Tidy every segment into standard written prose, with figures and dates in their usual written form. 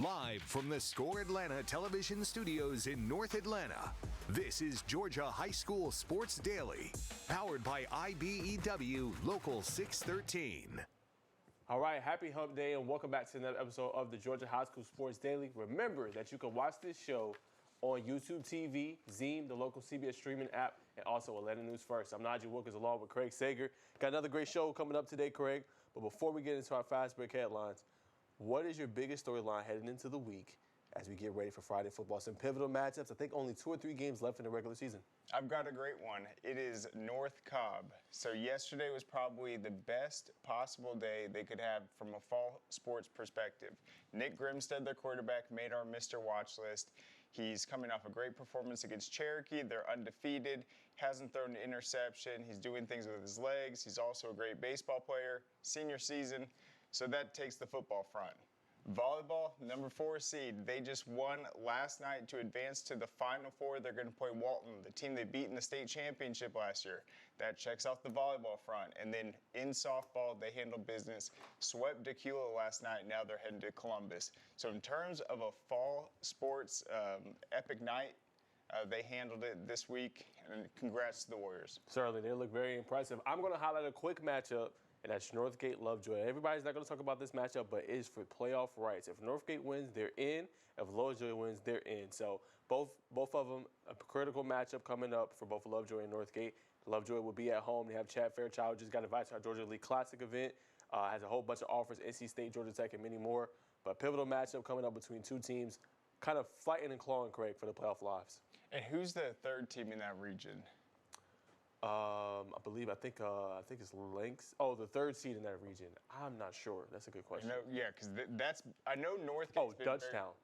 Live from the Score Atlanta television studios in North Atlanta, this is Georgia High School Sports Daily, powered by IBEW Local 613. All right, happy hump day and welcome back to another episode of the Georgia High School Sports Daily. Remember that you can watch this show on YouTube TV, Zeem, the local CBS streaming app, and also Atlanta News First. I'm Najee Wilkins along with Craig Sager. Got another great show coming up today, Craig. But before we get into our fast break headlines, what is your biggest storyline heading into the week as we get ready for Friday football? Some pivotal matchups. I think only 2 or 3 games left in the regular season. I've got a great one. It is North Cobb. So yesterday was probably the best possible day they could have from a fall sports perspective. Nick Grimstead, their quarterback, made our Mr. Watch list. He's coming off a great performance against Cherokee. They're undefeated, hasn't thrown an interception. He's doing things with his legs. He's also a great baseball player, senior season. So that takes the football front. Volleyball, number 4 seed. They just won last night to advance to the Final Four. They're going to play Walton, the team they beat in the state championship last year. That checks off the volleyball front. And then in softball, they handled business, swept Tequila last night. Now they're heading to Columbus. So in terms of a fall sports epic night, they handled it this week. And congrats to the Warriors. Certainly, they look very impressive. I'm going to highlight a quick matchup, and that's Northgate Lovejoy. Everybody's not going to talk about this matchup, but it is for playoff rights. If Northgate wins, they're in. If Lovejoy wins, they're in. So both of them, a critical matchup coming up for both Lovejoy and Northgate. Lovejoy will be at home. They have Chad Fairchild, just got invited to our Georgia League Classic event. Has a whole bunch of offers, NC State, Georgia Tech, and many more. But pivotal matchup coming up between two teams, kind of fighting and clawing, Craig, for the playoff lives. And who's the third team in that region? I think it's Lynx. Oh, the third seed in that region. I'm not sure. That's a good question. I know Northgate's been Dutchtown.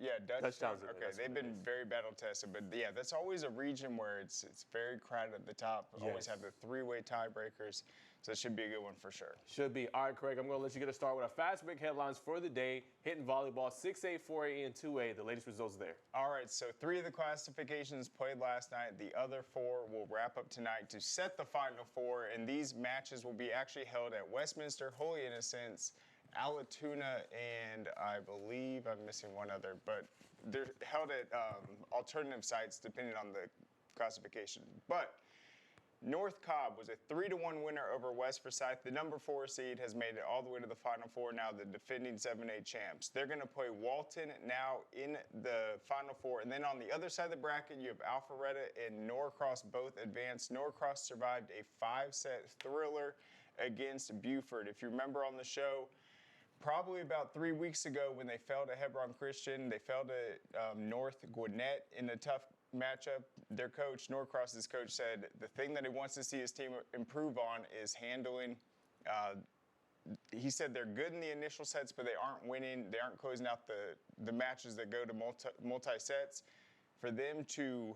Dutchtown. Okay, they've been very battle tested, but yeah, that's always a region where it's very crowded at the top. Yes. Always have the 3-way tiebreakers, so it should be a good one for sure. Should be. All right, Craig, I'm going to let you get a start with our fast break headlines for the day. Hitting volleyball 6A, 4A, and 2A. The latest results there. All right, so 3 of the classifications played last night. The other 4 will wrap up tonight to set the Final Four, and these matches will be actually held at Westminster, Holy Innocents, Allatoona, and I believe I'm missing one other, but they're held at alternative sites depending on the classification. But North Cobb was a 3-1 winner over West Forsyth. The number 4 seed has made it all the way to the Final Four, now the defending 7A champs. They're going to play Walton now in the Final Four. And then on the other side of the bracket, you have Alpharetta and Norcross both advanced. Norcross survived a 5-set thriller against Buford. If you remember on the show, probably about 3 weeks ago when they fell to Hebron Christian, they fell to North Gwinnett in a tough matchup. Their coach, Norcross's coach, said the thing that he wants to see his team improve on is handling. He said they're good in the initial sets, but they aren't winning. They aren't closing out the matches that go to multi-sets. For them to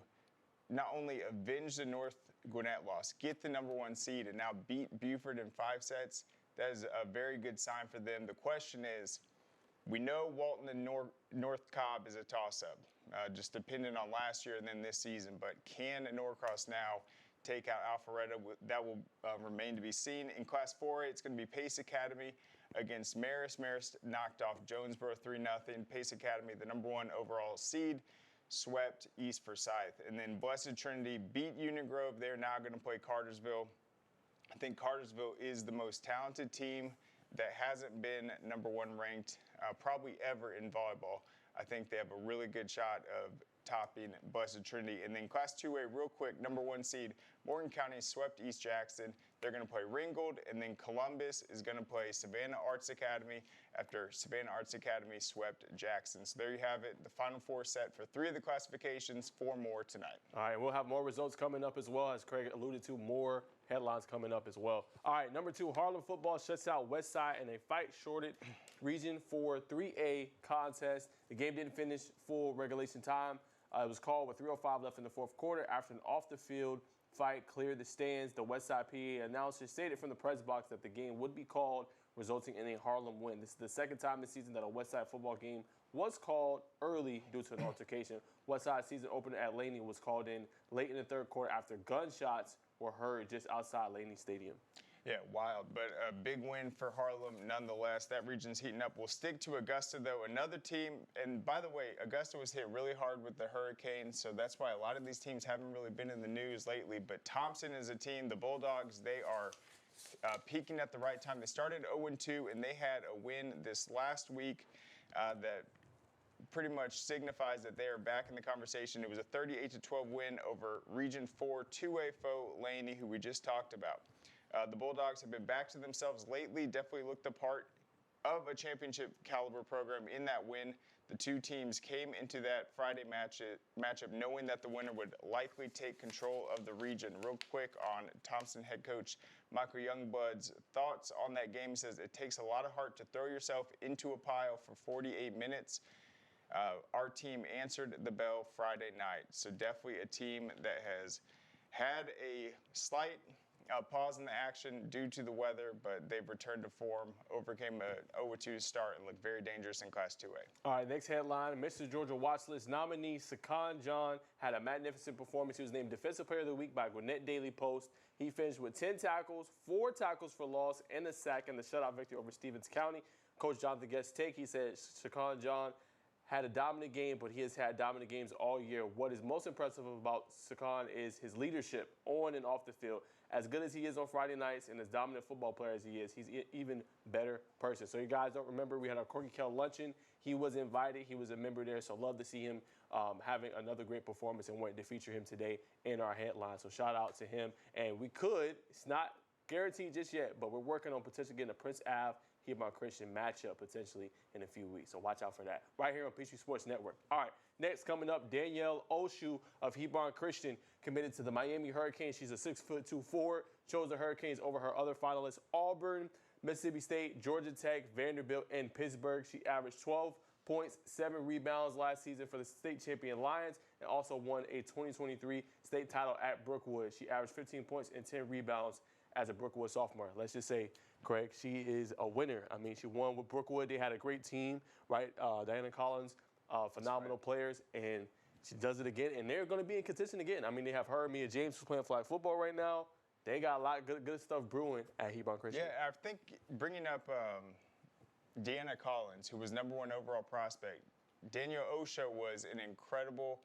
not only avenge the North Gwinnett loss, get the number 1 seed, and now beat Buford in 5 sets, that is a very good sign for them. The question is, we know Walton and North Cobb is a toss-up, just depending on last year and then this season. But can Norcross now take out Alpharetta? That will remain to be seen. In Class 4A, it's going to be Pace Academy against Marist. Marist knocked off Jonesboro 3-0. Pace Academy, the number 1 overall seed, swept East Forsyth. And then Blessed Trinity beat Union Grove. They're now going to play Cartersville. I think Cartersville is the most talented team that hasn't been number 1 ranked probably ever in volleyball. I think they have a really good shot of topping Blessed Trinity. And then Class 2A, real quick, number 1 seed, Morgan County swept East Jackson. They're going to play Ringgold, and then Columbus is going to play Savannah Arts Academy after Savannah Arts Academy swept Jackson. So there you have it, the Final Four set for 3 of the classifications, 4 more tonight. All right, we'll have more results coming up as well, as Craig alluded to, more headlines coming up as well. All right, number 2, Harlem football shuts out Westside in a fight-shorted Region 4 3A contest. The game didn't finish full regulation time. It was called with 3:05 left in the 4th quarter. After an off-the-field fight cleared the stands, the Westside PA announcer stated from the press box that the game would be called, resulting in a Harlem win. This is the second time this season that a Westside football game was called early due to an altercation. Westside season opener at Laney was called in late in the 3rd quarter after gunshots were heard just outside Laney Stadium. Yeah, wild, but a big win for Harlem nonetheless. That region's heating up. We'll stick to Augusta, though. Another team, and by the way, Augusta was hit really hard with the hurricane, so that's why a lot of these teams haven't really been in the news lately. But Thompson is a team, the Bulldogs, they are peaking at the right time. They started 0-2, and they had a win this last week that pretty much signifies that they are back in the conversation. It was a 38-12 win over Region 4 2A foe Laney, who we just talked about. The Bulldogs have been back to themselves lately, definitely looked the part of a championship caliber program in that win. The two teams came into that Friday matchup knowing that the winner would likely take control of the region. Real quick on Thompson head coach Michael Youngblood's thoughts on that game. He says it takes a lot of heart to throw yourself into a pile for 48 minutes. Our team answered the bell Friday night, so definitely a team that has had a slight pause in the action due to the weather, but they've returned to form, overcame a 0-2 start, and look very dangerous in Class 2A. All right, next headline, Mr. Georgia Watch List nominee Sakan John had a magnificent performance. He was named Defensive Player of the Week by Gwinnett Daily Post. He finished with 10 tackles, 4 tackles for loss, and a sack in the shutout victory over Stevens County. Coach Jonathan Guest take, he said Sakan John had a dominant game, but he has had dominant games all year. What is most impressive about Sakan is his leadership on and off the field. As good as he is on Friday nights and as dominant football player as he is, he's an even better person. So you guys don't remember, we had our Corky Kell luncheon. He was invited. He was a member there, so love to see him having another great performance and wanted to feature him today in our headline. So shout out to him. And we could, it's not guaranteed just yet, but we're working on potentially getting a Prince Ave Hebron Christian matchup potentially in a few weeks. So watch out for that. Right here on Peachtree Sports Network. All right, next coming up, Danielle Oshu of Hebron Christian committed to the Miami Hurricanes. She's a 6'2" forward, chose the Hurricanes over her other finalists, Auburn, Mississippi State, Georgia Tech, Vanderbilt, and Pittsburgh. She averaged 12 points, 7 rebounds last season for the state champion Lions, and also won a 2023 state title at Brookwood. She averaged 15 points and 10 rebounds as a Brookwood sophomore. Let's just say, Craig, she is a winner. I mean, she won with Brookwood. They had a great team, right? Diana Collins, phenomenal players, and she does it again. And they're going to be in contention again. I mean, they have her, Mia James, who's playing flag football right now. They got a lot of good stuff brewing at Hebron Christian. Yeah, I think bringing up Deanna Collins, who was #1 overall prospect, Danielle Osho was an incredible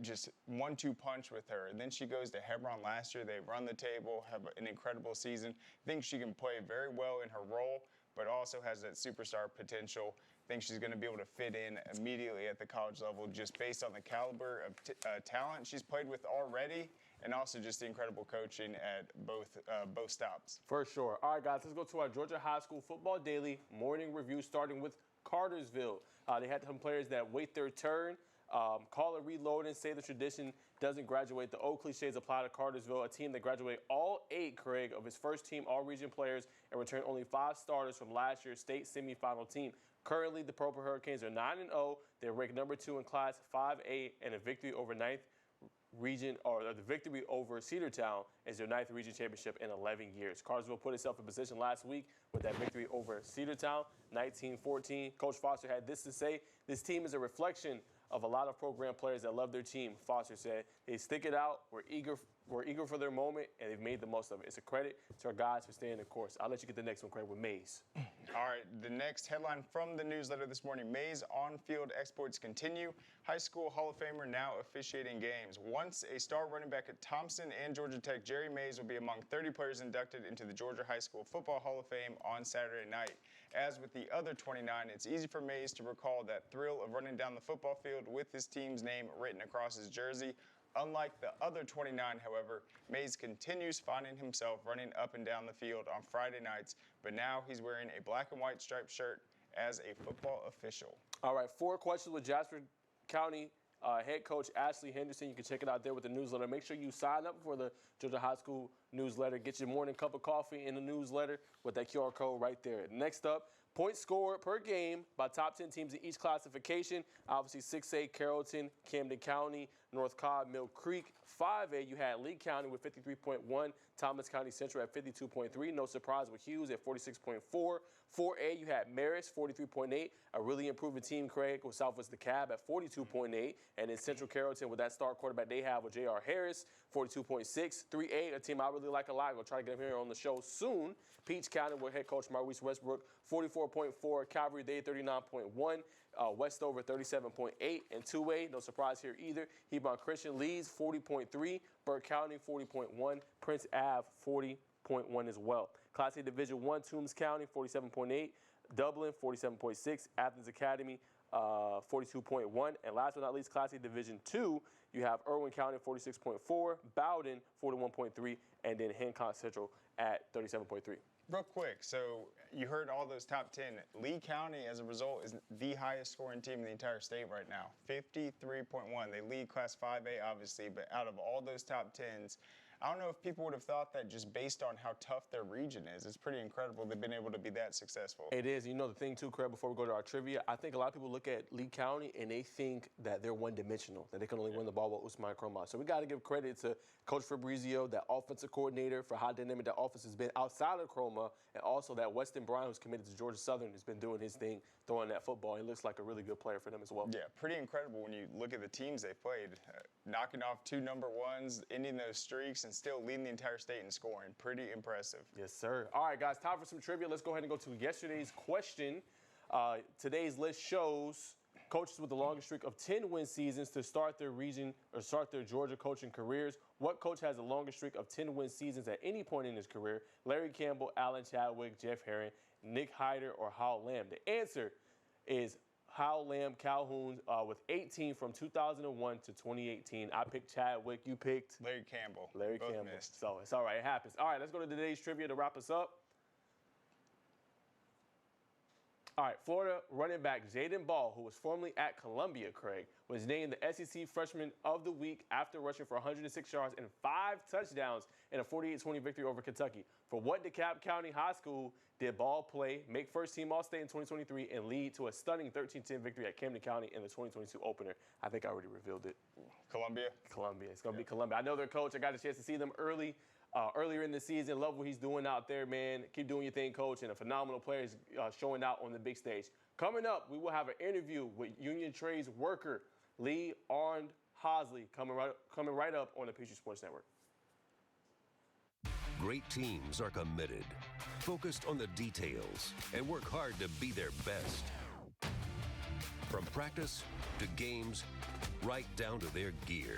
just 1-2 punch with her. And then she goes to Hebron last year. They run the table, have an incredible season. I think she can play very well in her role, but also has that superstar potential. I think she's going to be able to fit in immediately at the college level just based on the caliber of talent she's played with already, and also just the incredible coaching at both stops. For sure. All right, guys, let's go to our Georgia High School Football Daily morning review, starting with Cartersville. They had some players that wait their turn. Call it reloading, say the tradition doesn't graduate. The old cliches apply to Cartersville, a team that graduated all 8, Craig, of its first team all-region players and returned only 5 starters from last year's state semifinal team. Currently, the Purple Hurricanes are 9-0. They're ranked #2 in Class 5A, and a victory over the victory over Cedartown is their 9th region championship in 11 years. Cartersville put itself in position last week with that victory over Cedartown, 19-14. Coach Foster had this to say: "This team is a reflection of a lot of program players that love their team." Foster said, "They stick it out. We're eager for their moment, and they've made the most of it. It's a credit to our guys for staying the course." I'll let you get the next one, Craig, with Mays. All right, the next headline from the newsletter this morning: Mays on-field exploits continue. High School Hall of Famer now officiating games. Once a star running back at Thompson and Georgia Tech, Jerry Mays will be among 30 players inducted into the Georgia High School Football Hall of Fame on Saturday night. As with the other 29, it's easy for Mays to recall that thrill of running down the football field with his team's name written across his jersey. Unlike the other 29, however, Mays continues finding himself running up and down the field on Friday nights, but now he's wearing a black and white striped shirt as a football official. All right, 4 questions with Jasper County head coach Ashley Henderson. You can check it out there with the newsletter. Make sure you sign up for the Georgia High School newsletter. Get your morning cup of coffee in the newsletter with that QR code right there. Next up, points scored per game by top 10 teams in each classification. Obviously, 6A, Carrollton, Camden County, North Cobb, Mill Creek. 5A, you had Lee County with 53.1, Thomas County Central at 52.3. No surprise with Hughes at 46.4. 4A, you had Marist, 43.8. A really improving team, Craig, with Southwest DeKalb at 42.8. And then Central Carrollton with that star quarterback they have with J.R. Harris, 42.6. 3A, a team I really like a lot. I'm going to try to get him here on the show soon. Peach County with head coach Maurice Westbrook, 44.4. Calvary Day, 39.1. Westover, 37.8. And 2A, no surprise here either. Hebron Christian leads, 40.3. Burke County, 40.1. Prince Ave, 40.1 as well. Class A Division I, Toombs County, 47.8. Dublin, 47.6. Athens Academy, 42.1. And last but not least, Class A Division II, you have Irwin County, 46.4. Bowden, 41.3. And then Hancock Central at 37.3. Real quick, so you heard all those top 10. Lee County, as a result, is the highest scoring team in the entire state right now, 53.1. They lead Class 5A, obviously, but out of all those top 10s, I don't know if people would have thought that just based on how tough their region is. It's pretty incredible they've been able to be that successful. It is. You know, the thing, too, Craig, before we go to our trivia, I think a lot of people look at Lee County and they think that they're one-dimensional, that they can only win the ball with Usman Cromar. So we got to give credit to Coach Fabrizio, that offensive coordinator, for how dynamic that offense has been outside of Cromar, and also that Weston Brown, who's committed to Georgia Southern, has been doing his thing, throwing that football. He looks like a really good player for them as well. Yeah, pretty incredible when you look at the teams they played. Knocking off 2 number 1s, ending those streaks, and still leading the entire state in scoring. Pretty impressive. Yes, sir. All right, guys, time for some trivia. Let's go ahead and go to yesterday's question. Today's list shows coaches with the longest streak of 10 win seasons to start their region or start their Georgia coaching careers. What coach has the longest streak of 10 win seasons at any point in his career? Larry Campbell, Alan Chadwick, Jeff Herring, Nick Hyder, or Hal Lamb? The answer is Hal Lamb Calhoun with 18 from 2001 to 2018. I picked Chadwick. You picked? Larry Campbell. Larry Both Campbell. missed. So it's all right. It happens. All right, let's go to today's trivia to wrap us up. All right, Florida running back Jaden Ball, who was formerly at Columbia, Craig, was named the SEC Freshman of the Week after rushing for 106 yards and 5 touchdowns in a 48-20 victory over Kentucky. For what DeKalb County High School did Ball play, make first-team All-State in 2023, and lead to a stunning 13-10 victory at Camden County in the 2022 opener? I think I already revealed it. Columbia? Columbia. It's going to be Columbia. I know their coach. I got a chance to see them earlier in the season. Love what he's doing out there, man. Keep doing your thing, coach. And a phenomenal player is showing out on the big stage. Coming up, we will have an interview with Union Trades worker Lee Aurand-Hosey coming right up on the Peachtree Sports Network. Great teams are committed, focused on the details, and work hard to be their best. From practice to games, right down to their gear.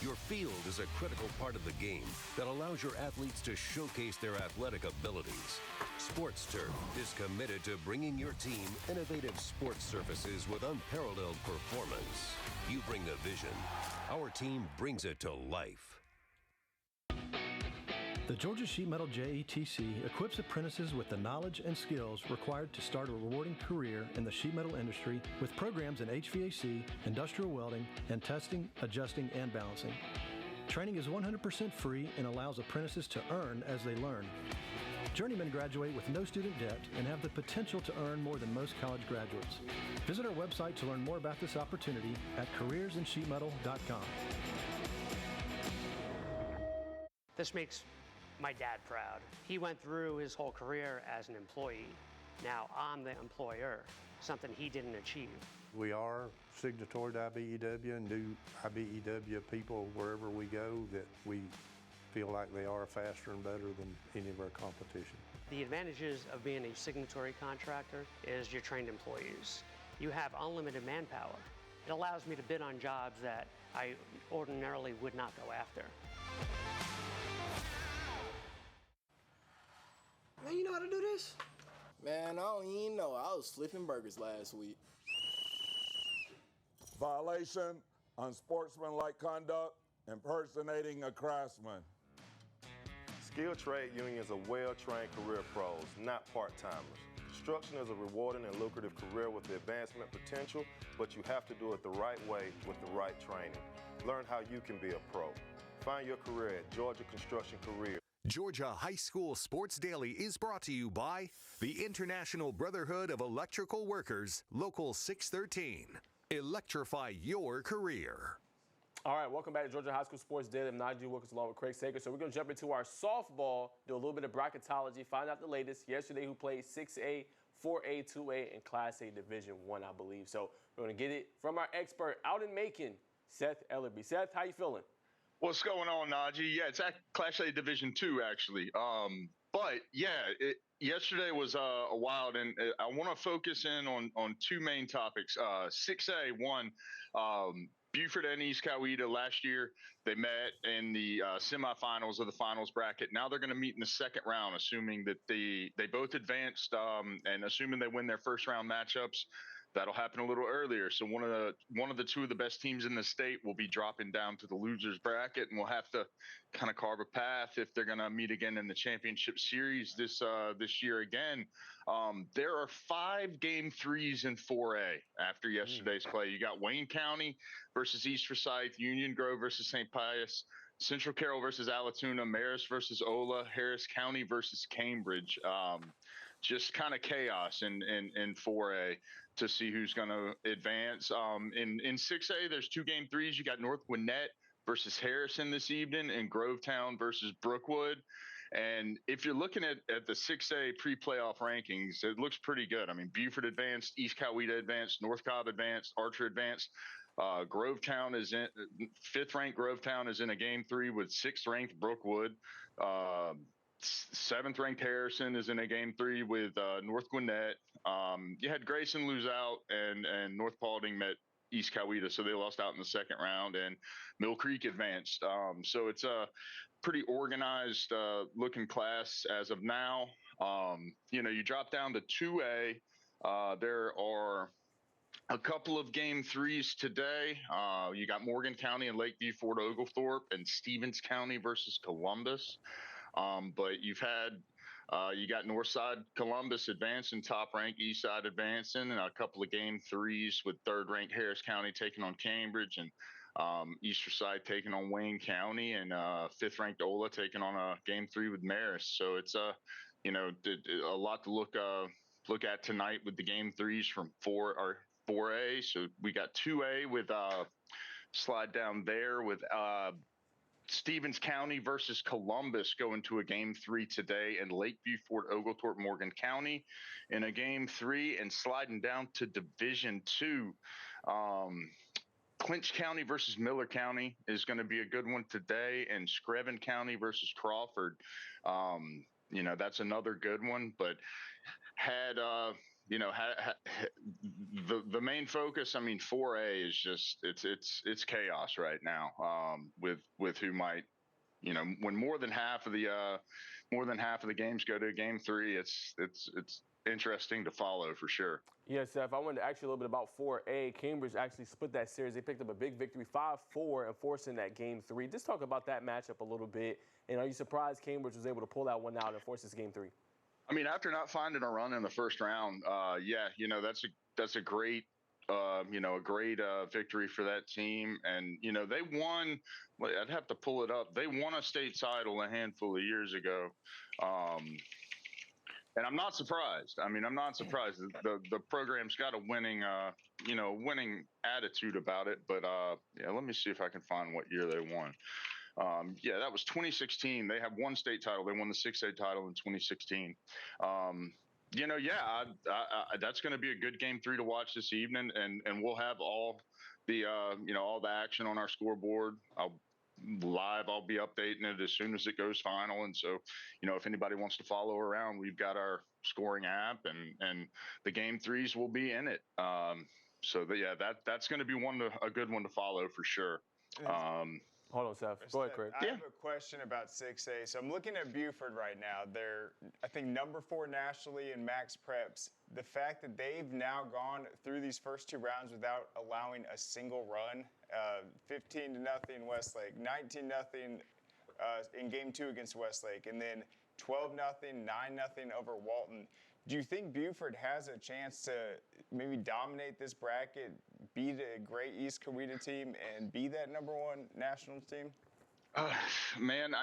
Your field is a critical part of the game that allows your athletes to showcase their athletic abilities. Sports Turf is committed to bringing your team innovative sports surfaces with unparalleled performance. You bring the vision. Our team brings it to life. The Georgia Sheet Metal JETC equips apprentices with the knowledge and skills required to start a rewarding career in the sheet metal industry with programs in HVAC, industrial welding, and testing, adjusting, and balancing. Training is 100% free and allows apprentices to earn as they learn. Journeymen graduate with no student debt and have the potential to earn more than most college graduates. Visit our website to learn more about this opportunity at careersinsheetmetal.com. This makes my dad proud. He went through his whole career as an employee. Now I'm the employer, something he didn't achieve. We are signatory to IBEW and do IBEW people wherever we go that we feel like they are faster and better than any of our competition. The advantages of being a signatory contractor is you're trained employees. You have unlimited manpower. It allows me to bid on jobs that I ordinarily would not go after. Man, you know how to do this? Man, I don't even know. I was flipping burgers last week. Violation, unsportsmanlike conduct, impersonating a craftsman. Skilled trade unions are well-trained career pros, not part-timers. Construction is a rewarding and lucrative career with the advancement potential, but you have to do it the right way with the right training. Learn how you can be a pro. Find your career at Georgia Construction Career. Georgia High School Sports Daily is brought to you by the International Brotherhood of Electrical Workers, Local 613. Electrify your career. All right, welcome back to Georgia High School Sports Daily. I'm Najee Wilkins along with Craig Sager. So we're going to jump into our softball, do a little bit of bracketology, find out the latest. Yesterday, who played 6A, 4A, 2A, and Class A Division I, I believe. So we're going to get it from our expert out in Macon, Seth Ellerby. Seth, how you feeling? What's going on, Najee? Yeah, it's Class A Division Two actually. But yeah, yesterday was a wild, and I want to focus in on two main topics. 6A one, Buford and East Coweta last year they met in the semifinals of the finals bracket. Now they're going to meet in the second round, assuming that they both advanced, and assuming they win their first round matchups. That'll happen a little earlier. So one of the two of the best teams in the state will be dropping down to the losers bracket, and we'll have to kind of carve a path if they're going to meet again in the championship series this year again. There are 5 game threes in 4A after yesterday's play. You got Wayne County versus East Forsyth, Union Grove versus St. Pius, Central Carroll versus Alatoona, Marist versus Ola, Harris County versus Cambridge. Just kind of chaos in 4A to see who's going to advance. In 6A, there's 2 game threes. You got North Gwinnett versus Harrison this evening, and Grovetown versus Brookwood. And if you're looking at the 6A pre-playoff rankings, it looks pretty good. I mean, Buford advanced, East Coweta advanced, North Cobb advanced, Archer advanced. Grovetown is in 5th ranked. Grovetown is in a game 3 with 6th ranked Brookwood. 7th ranked Harrison is in a game 3 with North Gwinnett. You had Grayson lose out, and North Paulding met East Coweta, so they lost out in the second round, and Mill Creek advanced. So it's a pretty organized looking class as of now. You drop down to 2A. There are a couple of game threes today. You got Morgan County and Lakeview Fort Oglethorpe, and Stevens County versus Columbus. But you got Northside Columbus advancing, top ranked, Eastside advancing, and a couple of game threes with 3rd ranked Harris County taking on Cambridge, and East Forsyth taking on Wayne County, and 5th ranked Ola taking on a game 3 with Marist. So it's a lot to look at tonight with the game threes from 4A. So we got 2A with slide down there with Stevens County versus Columbus going to a game 3 today, and Lakeview Fort Oglethorpe Morgan County in a game 3, and sliding down to Division 2. Clinch County versus Miller County is going to be a good one today, and Screven County versus Crawford. That's another good one, but the main focus, I mean, 4A is just it's chaos right now, with who might, when more than half of the games go to game 3, it's interesting to follow for sure. Yeah, Seth, I wanted to ask you a little bit about 4A. Cambridge actually split that series. They picked up a big victory, 5-4, and forcing that game 3. Just talk about that matchup a little bit. And are you surprised Cambridge was able to pull that one out and force this game 3? I mean, after not finding a run in the first round, that's a great, a great victory for that team. And, they won, I'd have to pull it up. They won a state title a handful of years ago. And I'm not surprised. I mean, I'm not surprised. The program's got a winning attitude about it. But let me see if I can find what year they won. That was 2016. They have one state title. They won the 6A title in 2016. That's going to be a good game 3 to watch this evening, and we'll have all the all the action on our scoreboard. I'll be updating it as soon as it goes final. And so, if anybody wants to follow around, we've got our scoring app, and the game 3s will be in it. That's going to be a good one to follow for sure. Hold on, Seth. Go ahead, Craig. I have a question about 6A. So I'm looking at Buford right now. They're, I think, number 4 nationally in max preps. The fact that they've now gone through these first 2 rounds without allowing a single run, 15-0 Westlake, 19-0 in game 2 against Westlake, and then 12-0, 9-0 over Walton. Do you think Buford has a chance to maybe dominate this bracket, beat a great East Coweta team, and be that number 1 national team? Man,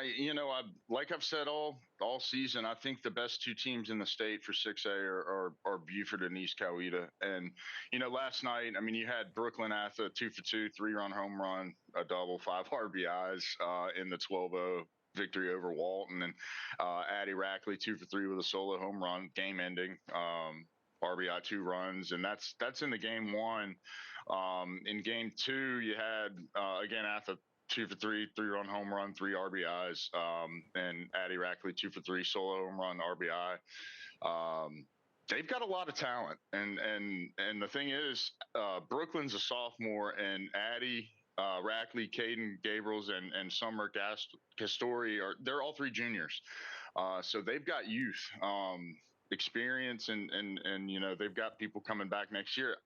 like I've said all season, I think the best 2 teams in the state for 6A are Buford and East Coweta. And last night, I mean, you had Brooklyn Atha 2 for 2, 3-run home run, a double, 5 RBIs in the 12-0 victory over Walton, and Addie Rackley 2 for 3 with a solo home run, game ending. RBI 2 runs, and that's in the game 1. In game 2, you had again Atha 2 for 3, 3-run home run, 3 RBIs, and Addie Rackley 2 for 3 solo home run RBI. They've got a lot of talent, and the thing is, Brooklyn's a sophomore, and Addie, Rackley, Caden Gabriels, and Summer Castori they're all 3 juniors. So they've got youth, experience, and they've got people coming back next year.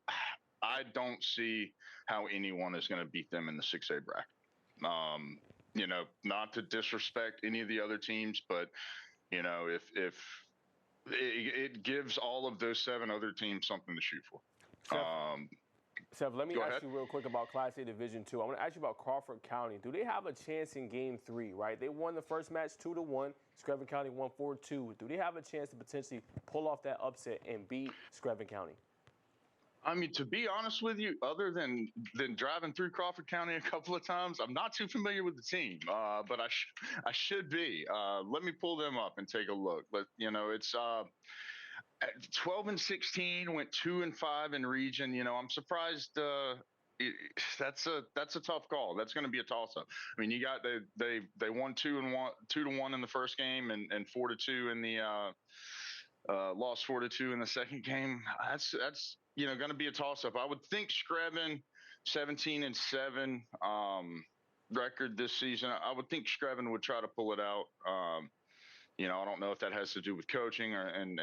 I don't see how anyone is going to beat them in the 6A bracket. Not to disrespect any of the other teams, but if it gives all of those 7 other teams something to shoot for. Seth, let me ask you real quick about Class A Division II. I want to ask you about Crawford County. Do they have a chance in Game 3, right? They won the first match 2-1. Screven County won 4-2. Do they have a chance to potentially pull off that upset and beat Screven County? I mean, to be honest with you, other than driving through Crawford County a couple of times, I'm not too familiar with the team, but I should be. Let me pull them up and take a look. But it's 12-16, went 2-5 in region. I'm surprised. That's a tough call. That's going to be a toss-up. I mean, you got they won 2-1 in the first game, and 4-2 in the lost 4-2 in the second game. That's going to be a toss-up. I would think Screven 17-7 record this season. I would think Screven would try to pull it out. I don't know if that has to do with coaching and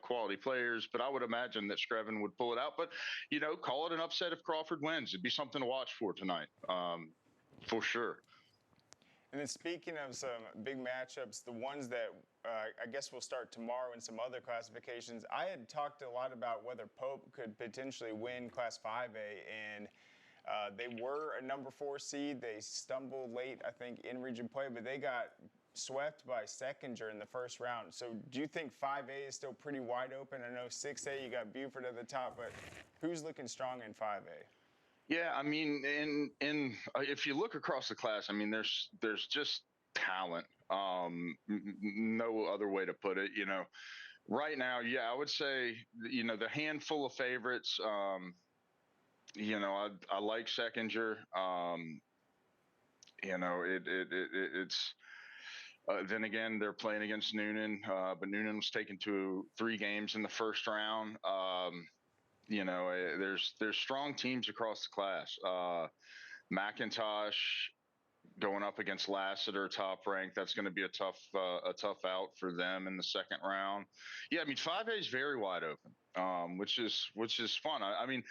quality players, but I would imagine that Screven would pull it out. But call it an upset if Crawford wins. It'd be something to watch for tonight, for sure. And then speaking of some big matchups, the ones that I guess will start tomorrow in some other classifications, I had talked a lot about whether Pope could potentially win Class 5A, and they were a number 4 seed. They stumbled late, I think, in region play, but they got swept by Seconder in the first round. So do you think 5A is still pretty wide open? I know 6A, you got Buford at the top, but who's looking strong in 5A? Yeah, I mean, if you look across the class, I mean, there's just talent. No other way to put it. Right now, yeah, I would say the handful of favorites. I like Seconder. It's. Then again, they're playing against Noonan, but Noonan was taken to 3 games in the first round. There's strong teams across the class. McIntosh going up against Lassiter, top ranked. That's going to be a tough out for them in the second round. Yeah, I mean 5A is very wide open, which is fun. I mean,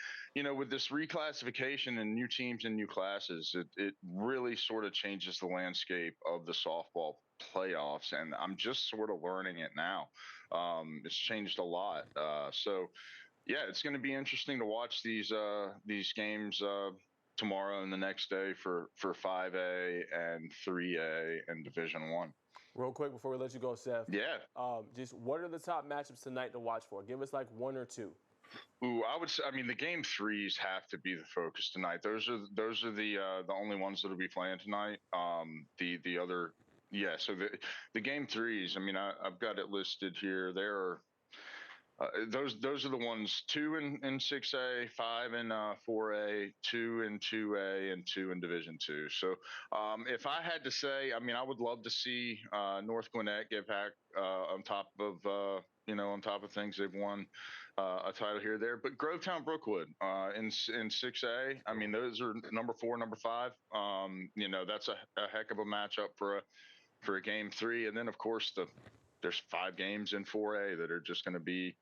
with this reclassification and new teams and new classes, it really sort of changes the landscape of the softball playoffs, and I'm just sort of learning it now. It's changed a lot. So yeah, it's going to be interesting to watch these games tomorrow and the next day for 5A and 3A and Division 1. Real quick before we let you go, Seth. Yeah. Just what are the top matchups tonight to watch for? Give us like 1 or 2. Ooh, I would say, I mean, the game 3s have to be the focus tonight. Those are the only ones that'll be playing tonight. The other, yeah. So the game 3s. I mean, I've got it listed here. There are. Those are the ones 2 in 6A, 5 in 4A, 2 in 2A, and 2 in Division 2. So if I had to say, I mean, I would love to see North Gwinnett get back on top of things. They've won a title here or there, but Grovetown Brookwood in 6A. I mean, those are number 4, number 5. That's a heck of a matchup for a game 3, and then of course there's 5 games in 4A that are just going to be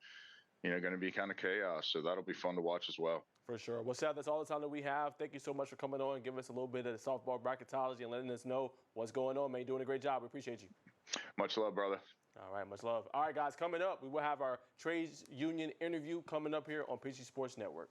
kind of chaos. So that'll be fun to watch as well. For sure. Well, Seth, that's all the time that we have. Thank you so much for coming on and giving us a little bit of the softball bracketology and letting us know what's going on, man. You're doing a great job. We appreciate you. Much love, brother. All right, much love. All right, guys, coming up, we will have our trades union interview coming up here on PC Sports Network.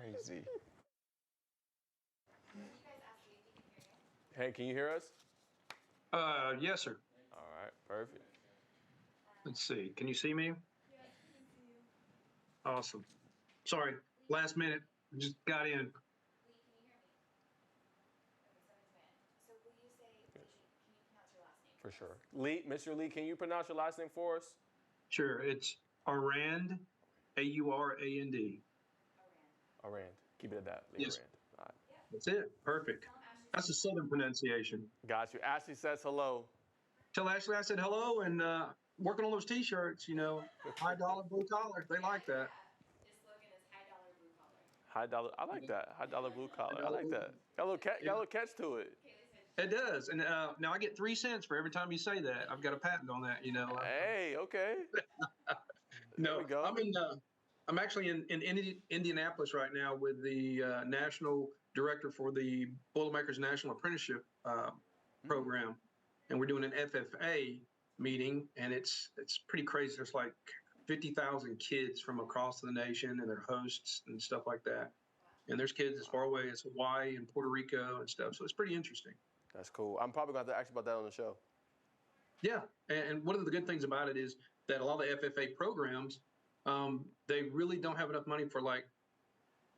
Crazy. Hey, can you hear us? Yes, sir. All right, perfect. Let's see. Can you see me? Awesome. Sorry, last minute. Just got in. For sure. Lee, Mr. Lee, can you pronounce your last name for us? Sure. It's Aurand, Aurand. Arand. Keep it at that. Lee Yes. Arand. All right. That's it. Perfect. That's the Southern pronunciation. Got you. Ashley says hello. Tell Ashley I said hello and working on those T-shirts. $, high dollar, blue collar. They like that. High dollar. I like that. High dollar blue collar. I like that. Got a little catch to it. It does. And now I get 3 cents for every time you say that. I've got a patent on that. Hey, okay. No, There we go. I'm actually in Indianapolis right now with the national director for the Boilermakers National Apprenticeship program, and we're doing an FFA meeting, and it's pretty crazy. There's like 50,000 kids from across the nation, and their hosts and stuff like that. And there's kids as far away as Hawaii and Puerto Rico and stuff. So it's pretty interesting. That's cool. I'm probably going to have to ask you about that on the show. Yeah, and one of the good things about it is that a lot of the FFA programs, they really don't have enough money for, like,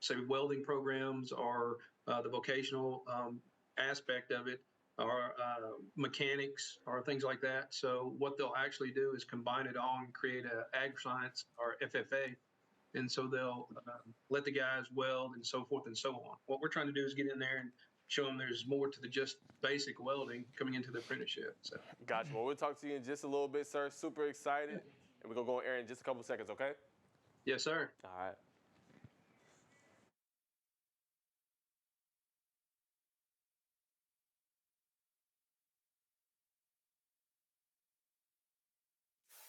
say, welding programs or the vocational aspect of it, or mechanics or things like that. So what they'll actually do is combine it all and create a ag science or FFA. And so they'll let the guys weld and so forth and so on. What we're trying to do is get in there and show them there's more to the just basic welding coming into the apprenticeship. So. Gotcha. Well, we'll talk to you in just a little bit, sir. Super excited. And we're going to go on air in just a couple seconds, okay? Yes, sir. All right.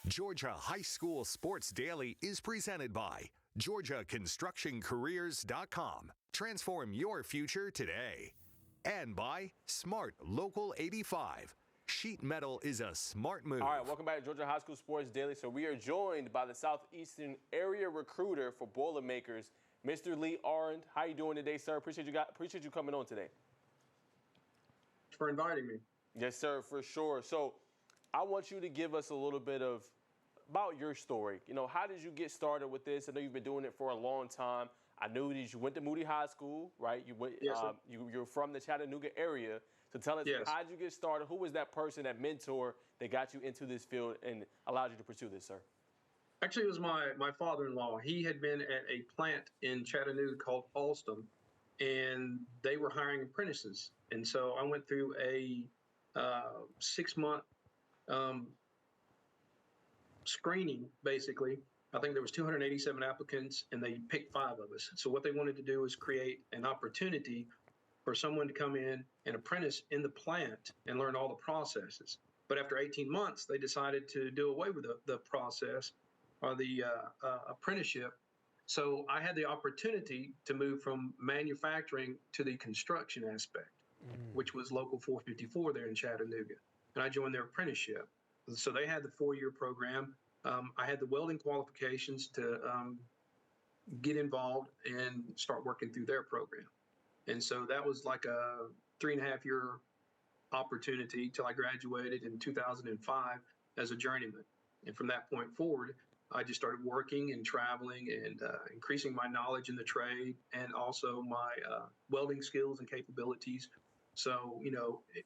Georgia High School Sports Daily is presented by GeorgiaConstructionCareers.com. Transform your future today. And by Smart Local 85. Sheet metal is a smart move. All right, welcome back to Georgia High School Sports Daily. So we are joined by the Southeastern Area Recruiter for Boilermakers, Mr. Lee Aurand. How you doing today, sir? Appreciate you coming on today. Thanks for inviting me. Yes, sir, for sure. So I want you to give us a little bit about your story. How did you get started with this? I know you've been doing it for a long time. I knew that you went to Moody High School, right? You went. Yes, you're from the Chattanooga area. So tell us, yes. How did you get started? Who was that person, that mentor that got you into this field and allowed you to pursue this, sir? Actually, it was my father-in-law. He had been at a plant in Chattanooga called Alstom, and they were hiring apprentices. And so I went through a 6-month screening, basically. I think there was 287 applicants, and they picked 5 of us. So what they wanted to do was create an opportunity for someone to come in and apprentice in the plant and learn all the processes. But after 18 months, they decided to do away with the process or the apprenticeship. So I had the opportunity to move from manufacturing to the construction aspect, which was Local 454 there in Chattanooga. And I joined their apprenticeship. So they had the 4-year program. I had the welding qualifications to get involved and start working through their program. And so that was like a 3.5-year opportunity till I graduated in 2005 as a journeyman. And from that point forward, I just started working and traveling and increasing my knowledge in the trade and also my welding skills and capabilities. So,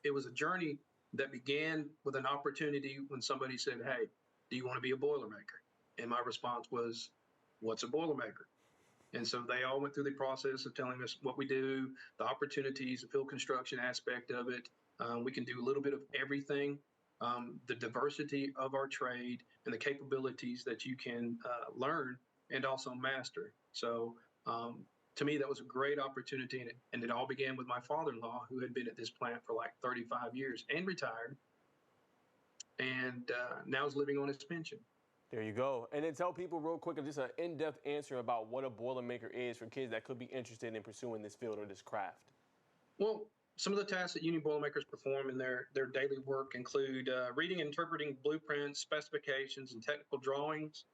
it was a journey that began with an opportunity when somebody said, "Hey, do you want to be a Boilermaker?" And my response was, "What's a Boilermaker?" And so they all went through the process of telling us what we do, the opportunities, the field construction aspect of it. We can do a little bit of everything, the diversity of our trade and the capabilities that you can learn and also master. So to me, that was a great opportunity. And it all began with my father-in-law, who had been at this plant for like 35 years and retired, and now is living on his pension. There you go. And then tell people real quick, just an in-depth answer about what a Boilermaker is for kids that could be interested in pursuing this field or this craft. Well, some of the tasks that union Boilermakers perform in their daily work include reading and interpreting blueprints, specifications, and technical drawings,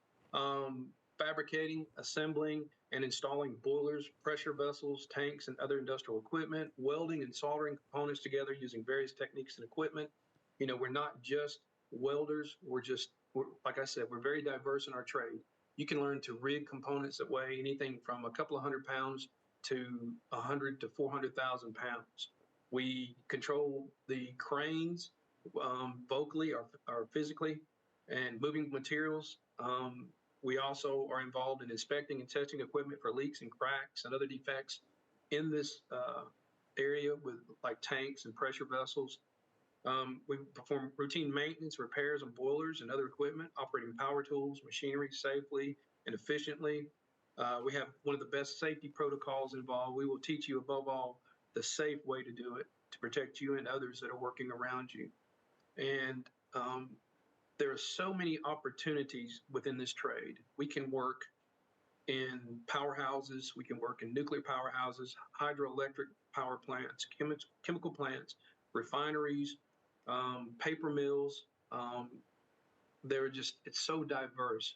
fabricating, assembling, and installing boilers, pressure vessels, tanks, and other industrial equipment, welding and soldering components together using various techniques and equipment. You know, we're not just welders. Like I said, we're very diverse in our trade. You can learn to rig components that weigh anything from a couple of 100 pounds to 100 to 400,000 pounds. We control the cranes vocally or physically and moving materials. We also are involved in inspecting and testing equipment for leaks and cracks and other defects in this area with like tanks and pressure vessels. We perform routine maintenance, repairs on boilers and other equipment, operating power tools, machinery safely and efficiently. We have one of the best safety protocols involved. We will teach you above all the safe way to do it to protect you and others that are working around you. And there are so many opportunities within this trade. We can work in powerhouses, we can work in nuclear powerhouses, hydroelectric power plants, chemical plants, refineries, paper mills. It's so diverse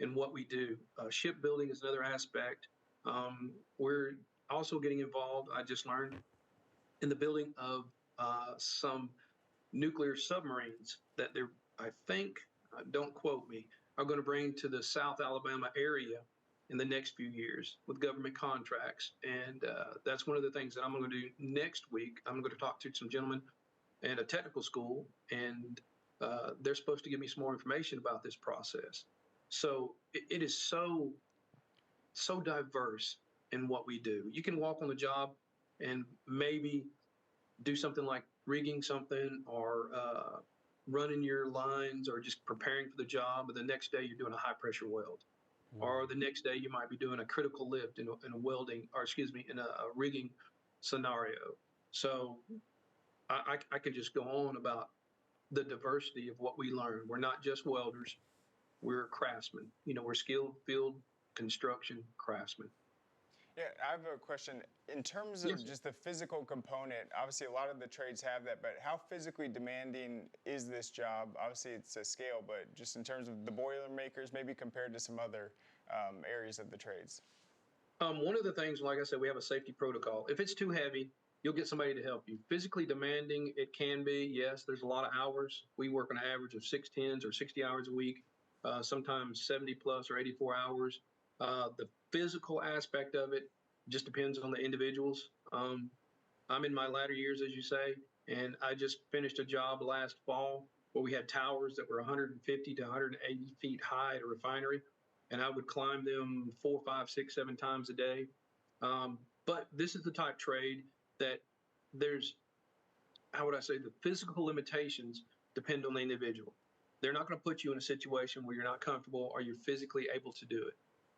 in what we do. Shipbuilding is another aspect. We're also getting involved, I just learned, in the building of some nuclear submarines that I think, don't quote me, are going to bring to the South Alabama area in the next few years with government contracts. And that's one of the things that I'm going to do next week. I'm going to talk to some gentlemen in a technical school, and they're supposed to give me some more information about this process. So it is so diverse in what we do. You can walk on the job and maybe do something like rigging something or running your lines or just preparing for the job, but the next day you're doing a high pressure weld. Or the next day you might be doing a critical lift in a welding, or excuse me, in a rigging scenario. So I could just go on about the diversity of what we learn. We're not just welders, we're craftsmen. You know, we're skilled field construction craftsmen. Yeah, I have a question. In terms of just the physical component, obviously a lot of the trades have that, but how physically demanding is this job? Obviously it's a scale, but just in terms of the Boilermakers, maybe compared to some other areas of the trades. One of the things, like I said, we have a safety protocol. If it's too heavy, you'll get somebody to help you. Physically demanding, it can be, yes, there's a lot of hours. We work on an average of 6 10s or 60 hours a week, sometimes 70 plus or 84 hours. The physical aspect of it just depends on the individuals. I'm in my latter years, as you say, and I just finished a job last fall where we had towers that were 150 to 180 feet high at a refinery, and I would climb them 4, 5, 6, 7 times a day. But this is the type trade that there's, how would I say, the physical limitations depend on the individual. They're not going to put you in a situation where you're not comfortable or you're physically able to do it.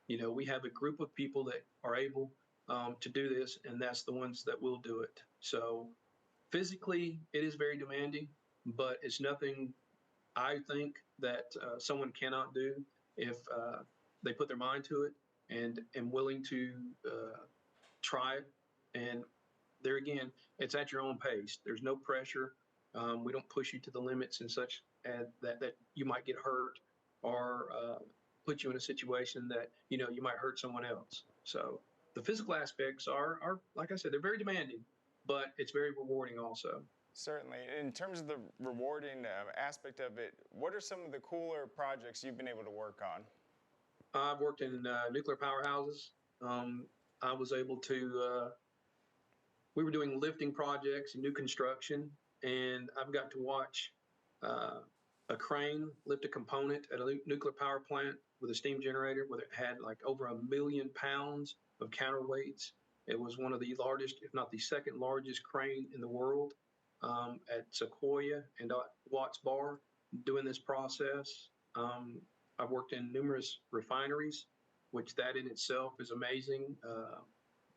You know, we have a group of people that are able to do this, and that's the ones that will do it. So physically, it is very demanding, but it's nothing I think that someone cannot do if they put their mind to it and willing to try it. And there again, it's at your own pace. There's no pressure. We don't push you to the limits and such that you might get hurt or put you in a situation that, you know, you might hurt someone else. So the physical aspects are like I said, they're very demanding, but it's very rewarding also. Certainly. In terms of the rewarding aspect of it, what are some of the cooler projects you've been able to work on? I've worked in nuclear powerhouses. I was able to, we were doing lifting projects and new construction, and I've got to watch a crane lift a component at a nuclear power plant with a steam generator where it had like over 1 million pounds of counterweights. It was one of the largest, if not the second largest crane in the world at Sequoia and Watts Bar doing this process. I've worked in numerous refineries, which that in itself is amazing.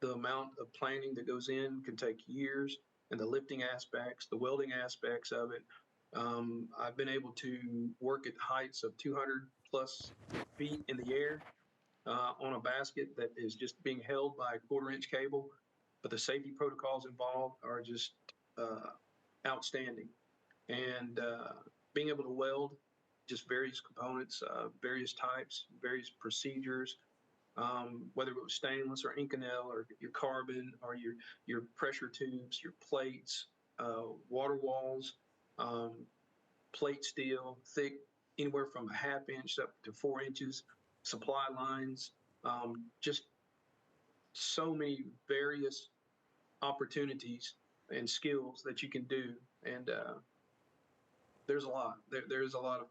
The amount of planning that goes in can take years, and the lifting aspects, the welding aspects of it. I've been able to work at heights of 200 plus feet in the air on a basket that is just being held by a 1/4-inch cable, but the safety protocols involved are just outstanding. And being able to weld just various components, various types, various procedures, whether it was stainless or Inconel or your carbon or your pressure tubes, your plates, water walls, plate steel, thick, anywhere from a ½ inch up to 4 inches, supply lines, just so many various opportunities and skills that you can do. And there's a lot. There's a lot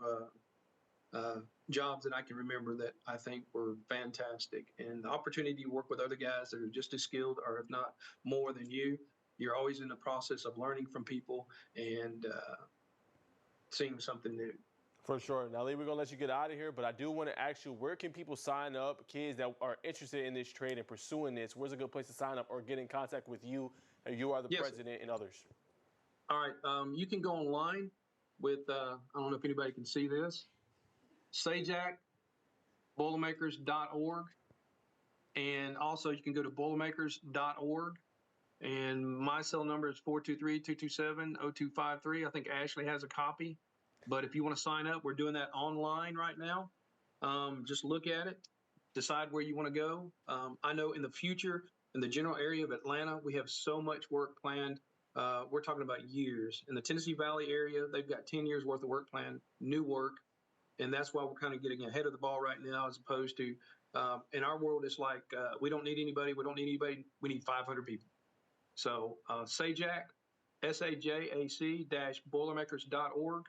of jobs that I can remember that I think were fantastic. And the opportunity to work with other guys that are just as skilled or if not more than you, you're always in the process of learning from people and seeing something new. For sure. Now, Lee, we're going to let you get out of here, but I do want to ask you, where can people sign up, kids that are interested in this trade and pursuing this? Where's a good place to sign up or get in contact with you? And you are the president and others. All right. You can go online with, I don't know if anybody can see this, SAJACBoilermakers.org. And also you can go to boilermakers.org. And my cell number is 423-227-0253. I think Ashley has a copy. But if you want to sign up, we're doing that online right now. Just look at it, decide where you want to go. I know in the future, in the general area of Atlanta, we have so much work planned. We're talking about years. In the Tennessee Valley area, they've got 10 years worth of work planned, new work. And that's why we're kind of getting ahead of the ball right now, as opposed to in our world, it's like we don't need anybody. We don't need anybody. We need 500 people. So SAJAC, SAJAC-boilermakers.org.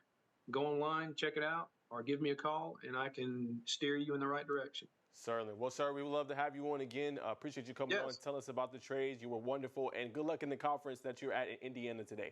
Go online, check it out, or give me a call, and I can steer you in the right direction. Certainly. Well, sir, we would love to have you on again. Appreciate you coming on and tell us about the trades. You were wonderful, and good luck in the conference that you're at in Indiana today.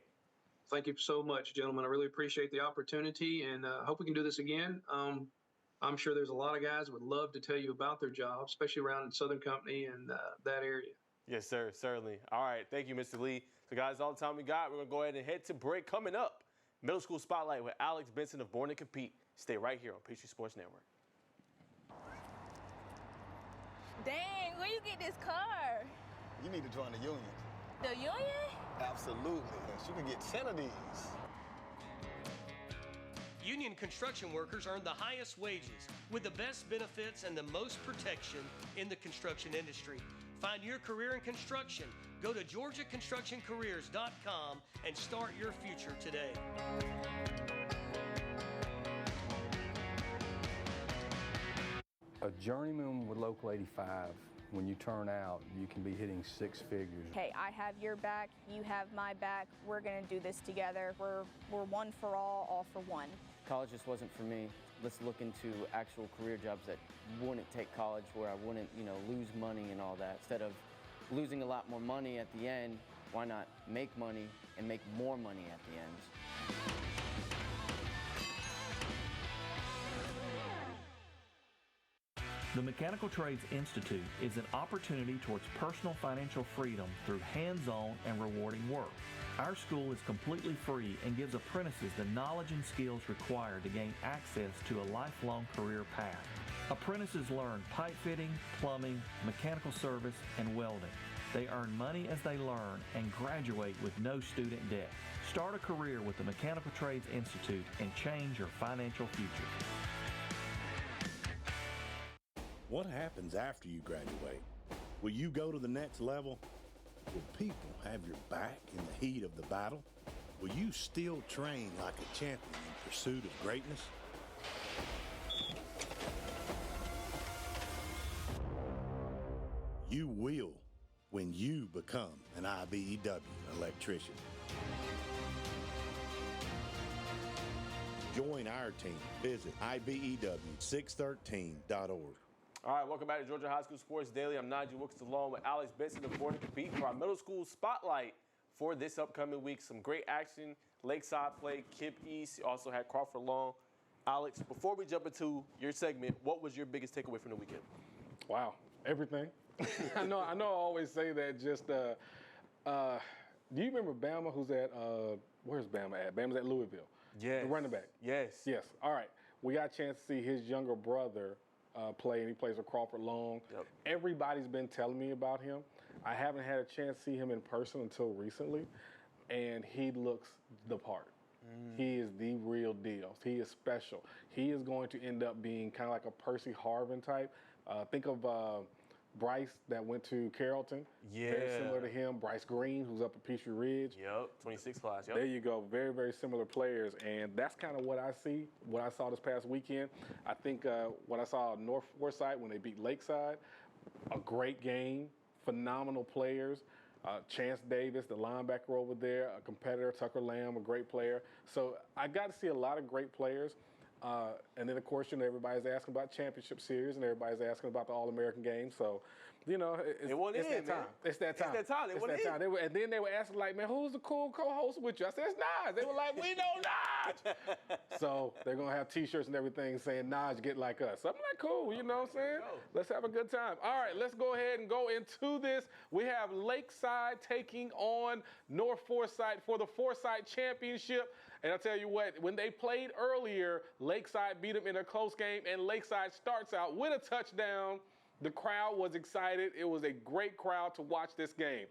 Thank you so much, gentlemen. I really appreciate the opportunity, and hope we can do this again. I'm sure there's a lot of guys who would love to tell you about their jobs, especially around Southern Company and that area. Yes, sir, certainly. All right, thank you, Mr. Lee. So, guys, all the time we got. We're going to go ahead and head to break. Coming up, Middle School Spotlight with Alex Benson of Born to Compete. Stay right here on Peachtree Sports Network. Dang, where you get this car? You need to join the union. The union? Absolutely. You can get 10 of these. Union construction workers earn the highest wages with the best benefits and the most protection in the construction industry. Find your career in construction. Go to GeorgiaConstructionCareers.com and start your future today. A journeyman with Local 85, when you turn out, you can be hitting 6 figures. Hey, I have your back, you have my back. We're going to do this together. We're one for all for one. College just wasn't for me. Let's look into actual career jobs that wouldn't take college, where I wouldn't, lose money and all that. Instead of losing a lot more money at the end, why not make money and make more money at the end? The Mechanical Trades Institute is an opportunity towards personal financial freedom through hands-on and rewarding work. Our school is completely free and gives apprentices the knowledge and skills required to gain access to a lifelong career path. Apprentices learn pipe fitting, plumbing, mechanical service, and welding. They earn money as they learn and graduate with no student debt. Start a career with the Mechanical Trades Institute and change your financial future. What happens after you graduate? Will you go to the next level? Will people have your back in the heat of the battle? Will you still train like a champion in pursuit of greatness? You will when you become an IBEW electrician. Join our team. Visit IBEW613.org. All right, welcome back to Georgia High School Sports Daily. I'm Nigel Wilkins along with Alex Benson of Born to Compete for our middle school spotlight for this upcoming week. Some great action. Lakeside played Kip East. You also had Crawford Long. Alex, before we jump into your segment, what was your biggest takeaway from the weekend? Wow, everything. I know I always say that. Just do you remember Bama? Who's at where's Bama at? Bama's at Louisville. Yes. The running back. Yes. Yes. All right. We got a chance to see his younger brother play, and he plays with Crawford Long. Yep. Everybody's been telling me about him. I haven't had a chance to see him in person until recently, and he looks the part. He is the real deal. He is special. He is going to end up being kind of like a Percy Harvin type. Think of Bryce that went to Carrollton. Very similar to him. Bryce Green, who's up at Peachtree Ridge. Yep, 26 class. Yep. There you go. Very, very similar players. And that's kind of what I see, what I saw this past weekend. I think what I saw at North Forsyth when they beat Lakeside, a great game, phenomenal players. Chance Davis, the linebacker over there, a competitor, Tucker Lamb, a great player. So I got to see a lot of great players. And then, of course, everybody's asking about championship series and everybody's asking about the All-American game. So, it's that time. It's that time. It's that time. And then they were asking, like, man, who's the cool co-host with you? I said, it's Naj. They were like, we know Naj. So they're going to have T-shirts and everything saying, Naj, get like us. So I'm like, cool, you know what I'm saying? Let's have a good time. All right, let's go ahead and go into this. We have Lakeside taking on North Forsyth for the Forsyth Championship. And I'll tell you what, when they played earlier, Lakeside beat them in a close game, and Lakeside starts out with a touchdown. The crowd was excited. It was a great crowd to watch this game.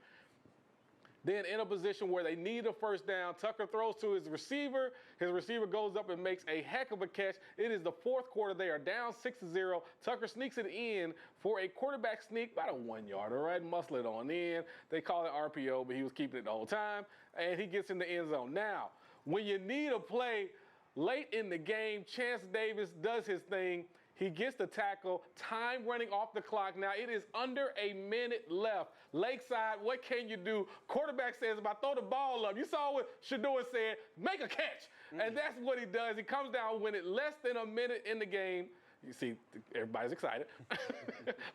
Then in a position where they need a first down, Tucker throws to his receiver. His receiver goes up and makes a heck of a catch. It is the fourth quarter. They are down 6-0. Tucker sneaks it in for a quarterback sneak, about a 1-yarder, right? Muscle it on in. They call it RPO, but he was keeping it the whole time. And he gets in the end zone. Now, when you need a play late in the game, Chance Davis does his thing. He gets the tackle, time running off the clock. Now, it is under a minute left. Lakeside, what can you do? Quarterback says, if I throw the ball up, you saw what Shador said, make a catch. And that's what he does. He comes down with it less than a minute in the game. You see, everybody's excited.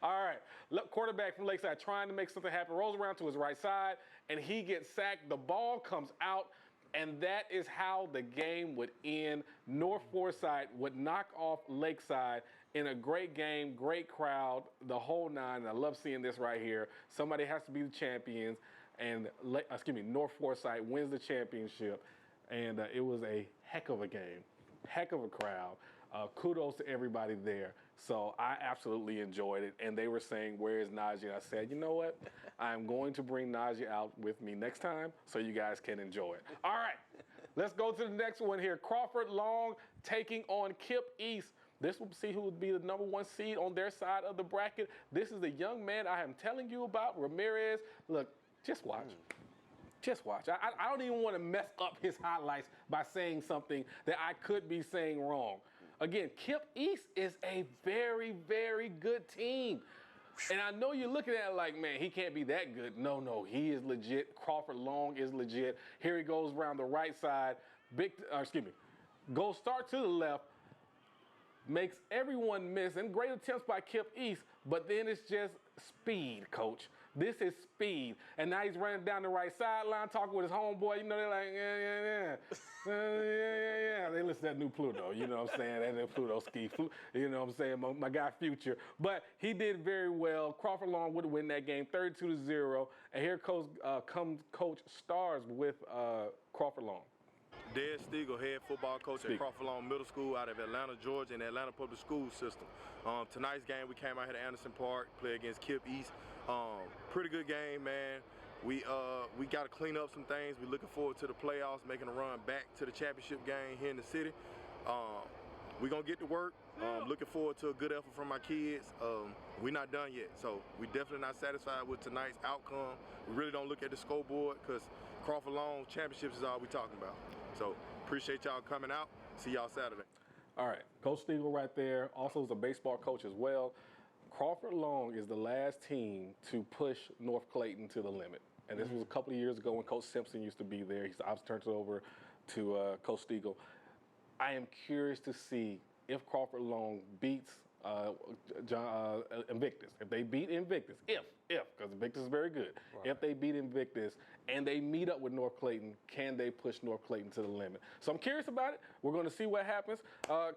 All right, look, quarterback from Lakeside trying to make something happen, rolls around to his right side, and he gets sacked. The ball comes out. And that is how the game would end. North Forsyth would knock off Lakeside in a great game, great crowd, the whole nine. And I love seeing this right here. Somebody has to be the champions. And, North Forsyth wins the championship. And it was a heck of a game, heck of a crowd. Kudos to everybody there. So I absolutely enjoyed it. And they were saying, where is Najee? I said, you know what? I'm going to bring Najee out with me next time so you guys can enjoy it. All right, let's go to the next one here. Crawford Long taking on Kip East. This will see who would be the number one seed on their side of the bracket. This is the young man I am telling you about, Ramirez. Look, just watch. Just watch. I don't even want to mess up his highlights by saying something that I could be saying wrong. Again, Kip East is a very, very good team. And I know you're looking at it like, man, he can't be that good. No, he is legit. Crawford Long is legit. Here he goes around the right side. Goes start to the left. Makes everyone miss. And great attempts by Kip East. But then it's just speed, coach. This is speed. And now he's running down the right sideline, talking with his homeboy. They're like, yeah. They listen to that new Pluto, you know what I'm saying? That new Pluto ski, you know what I'm saying? My guy Future. But he did very well. Crawford Long would win that game 32-0. And here comes Coach Stars with Crawford Long. Dez Stiegel, head football coach at Crawford Long Middle School out of Atlanta, Georgia, in the Atlanta Public School System. Tonight's game, we came out here to Anderson Park, play against Kip East. Pretty good game, man. We got to clean up some things. We're looking forward to the playoffs, making a run back to the championship game here in the city. We're going to get to work. Looking forward to a good effort from my kids. We're not done yet, so we're definitely not satisfied with tonight's outcome. We really don't look at the scoreboard because Crawford Long championships is all we're talking about. So appreciate y'all coming out. See y'all Saturday. All right, Coach Stiegel right there. Also is a baseball coach as well. Crawford Long is the last team to push North Clayton to the limit. And this was a couple of years ago when Coach Simpson used to be there. He's obviously turned it over to Coach Stiegel. I am curious to see if Crawford Long beats Invictus. If they beat Invictus, because Invictus is very good. Right. If they beat Invictus and they meet up with North Clayton, can they push North Clayton to the limit? So I'm curious about it. We're going to see what happens.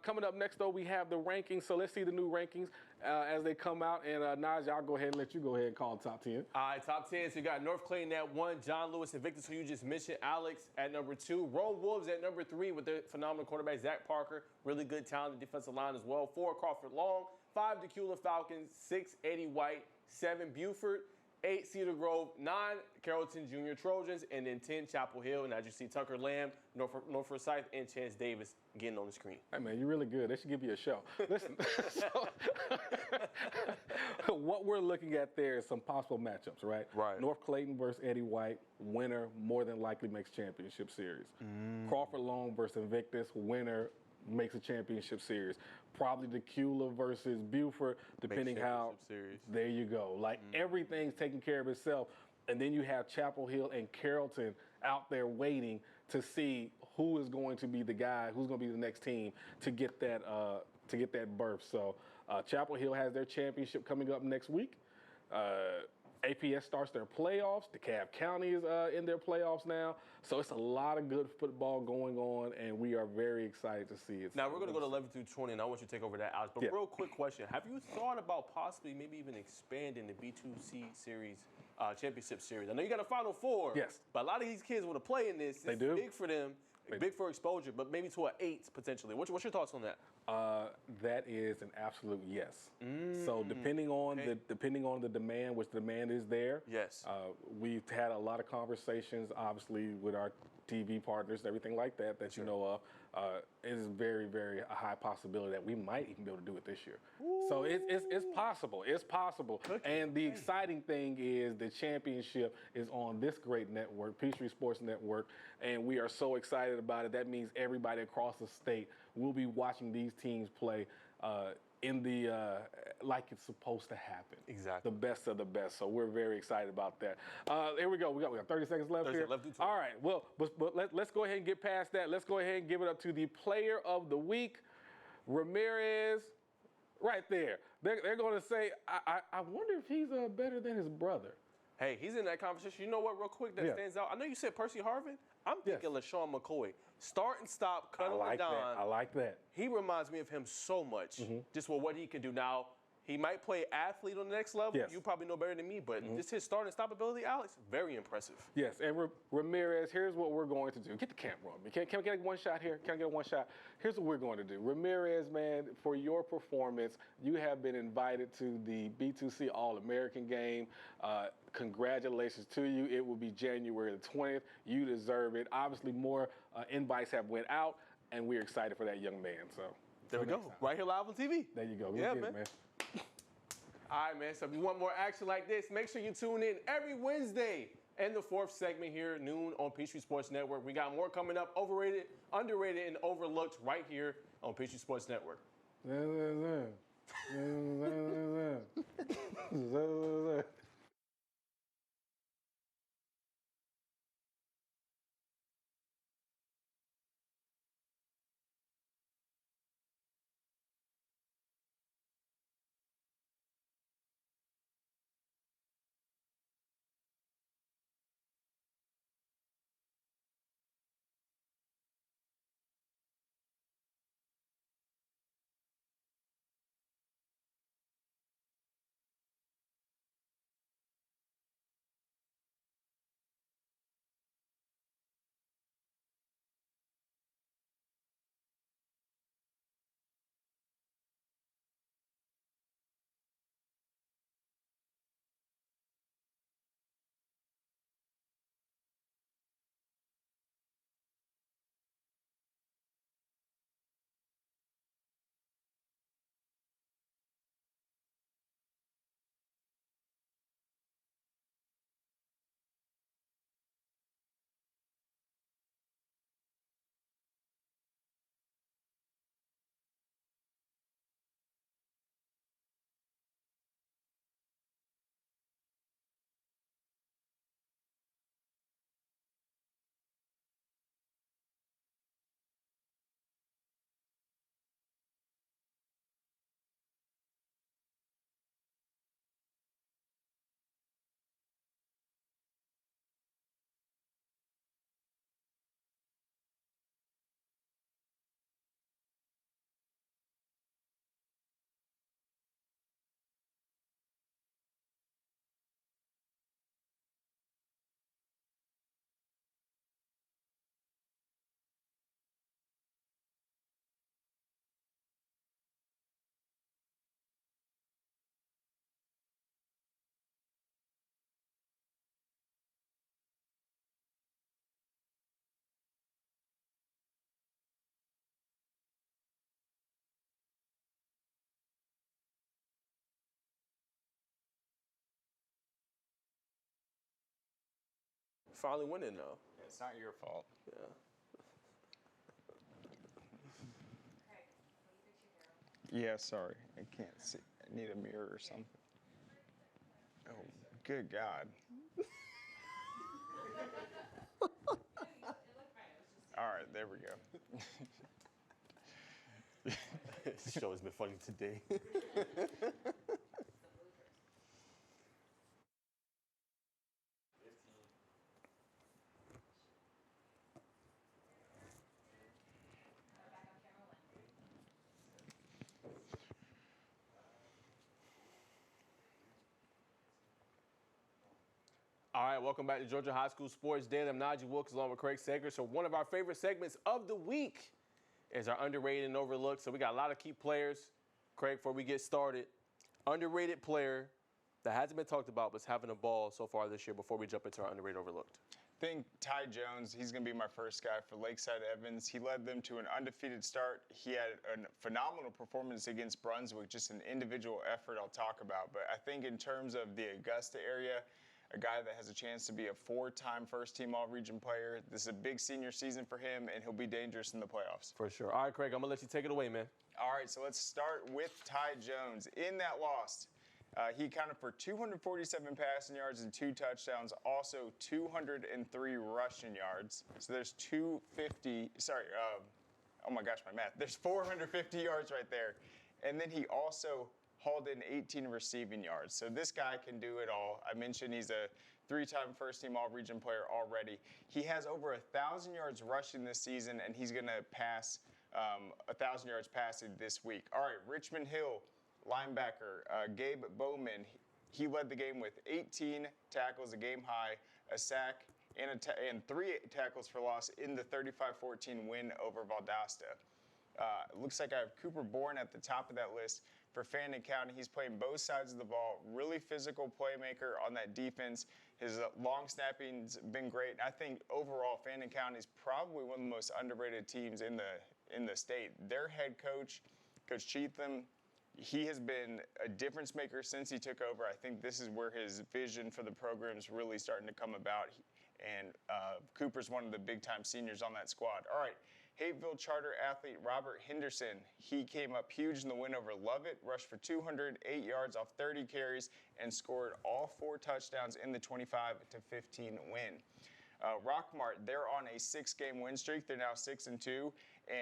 Coming up next, though, we have the rankings. So let's see the new rankings as they come out. And Naj, I'll go ahead and let you go ahead and call the top 10. All right, top 10. So you got North Clayton at 1, John Lewis Invictus, who you just mentioned, Alex at number 2, Rome Wolves at number 3 with their phenomenal quarterback, Zach Parker. Really good talented defensive line as well. 4, Crawford Long. 5, Decula Falcons. 6, Eddie White. 7, Buford. 8 Cedar Grove, 9 Carrollton Junior Trojans, and then 10 Chapel Hill. And as you see, Tucker Lamb, North Forsyth, and Chance Davis getting on the screen. Hey, man, you're really good. They should give you a show. Listen, so, what we're looking at there is some possible matchups, right? Right. North Clayton versus Eddie White, winner more than likely makes championship series. Crawford Long versus Invictus, winner makes a championship series. Probably Decula versus Buford, depending how. Series. There you go. Like everything's taking care of itself. And then you have Chapel Hill and Carrollton out there waiting to see who is going to be the guy, who's going to be the next team to get that berth. So Chapel Hill has their championship coming up next week. APS starts their playoffs. DeKalb County is in their playoffs now. So it's a lot of good football going on, and we are very excited to see it. Now, we're going to go to 11 through 20, and I want you to take over that, Alex. But real quick question. Have you thought about possibly maybe even expanding the B2C series, championship series? I know you got a Final Four. Yes. But a lot of these kids want to play in this. They do. Big for them. Big for exposure, but maybe to an 8 potentially. What's your thoughts on that? That is an absolute yes. So depending on the demand, which the demand is there. Yes. We've had a lot of conversations, obviously, with our TV partners and everything like that you know of. It is very, very a high possibility that we might even be able to do it this year. So it's possible. It's possible. And the exciting thing is the championship is on this great network, Peachtree Sports Network, and we are so excited about it. That means everybody across the state will be watching these teams play in the like it's supposed to happen. Exactly. The best of the best. So we're very excited about that. Here we go. We got 30 seconds left here. All right. Well, but let's go ahead and get past that. Let's go ahead and give it up to the player of the week, Ramirez. Right there. They're going to say, I wonder if he's better than his brother. Hey, he's in that conversation. You know what, real quick, that stands out? I know you said Percy Harvin. I'm thinking LaShawn McCoy. Start and stop, cut him down. I like that. He reminds me of him so much, just with what he can do. Now, he might play athlete on the next level. Yes. You probably know better than me, but just his start and stop ability, Alex, very impressive. Yes, and Ramirez, here's what we're going to do. Get the camera on me. Can I get one shot here? Can I get one shot? Here's what we're going to do. Ramirez, man, for your performance, you have been invited to the B2C All-American game. Congratulations to you. It will be January the 20th. You deserve it. Obviously, more invites have went out, and we're excited for that young man. So there we go. Right here live on TV. There you go. Yeah, man. All right, man. So if you want more action like this, make sure you tune in every Wednesday and the 4th segment here, noon on Peachtree Sports Network. We got more coming up, overrated, underrated, and overlooked right here on Peachtree Sports Network. finally winning though. It's not your fault. Yeah. Yeah, sorry. I can't see. I need a mirror or something. Oh, good God. All right, there we go. This show has been funny today. All right, welcome back to Georgia High School Sports Daily. I'm Najee Wilkes along with Craig Sager. So one of our favorite segments of the week is our underrated and overlooked. So we got a lot of key players. Craig, before we get started, underrated player that hasn't been talked about but's having a ball so far this year before we jump into our underrated overlooked. I think Ty Jones, he's going to be my first guy for Lakeside Evans. He led them to an undefeated start. He had a phenomenal performance against Brunswick, just an individual effort I'll talk about. But I think in terms of the Augusta area, a guy that has a chance to be a four-time first-team All-Region player. This is a big senior season for him, and he'll be dangerous in the playoffs. For sure. All right, Craig, I'm going to let you take it away, man. All right, so let's start with Ty Jones. In that loss, he accounted for 247 passing yards and 2 touchdowns, also 203 rushing yards. So there's 250, oh my gosh, my math. There's 450 yards right there. And then he also hauled in 18 receiving yards. So this guy can do it all. I mentioned he's a 3-time first-team All-Region player already. He has over 1,000 yards rushing this season, and he's going to pass 1,000 yards passing this week. All right, Richmond Hill linebacker Gabe Bowman. He led the game with 18 tackles, a game high, a sack, and 3 tackles for loss in the 35-14 win over Valdosta. Looks like I have Cooper Bourne at the top of that list. For Fannin County, he's playing both sides of the ball. Really physical playmaker on that defense. His long snapping's been great. I think overall, Fannin County is probably one of the most underrated teams in the state. Their head coach, Coach Cheatham, he has been a difference maker since he took over. I think this is where his vision for the program is really starting to come about. And Cooper's one of the big-time seniors on that squad. All right. Hapeville charter athlete Robert Henderson, he came up huge in the win over Lovett, rushed for 208 yards off 30 carries, and scored all 4 touchdowns in the 25-15 win. Rockmart, they're on a 6-game win streak. They're now 6-2.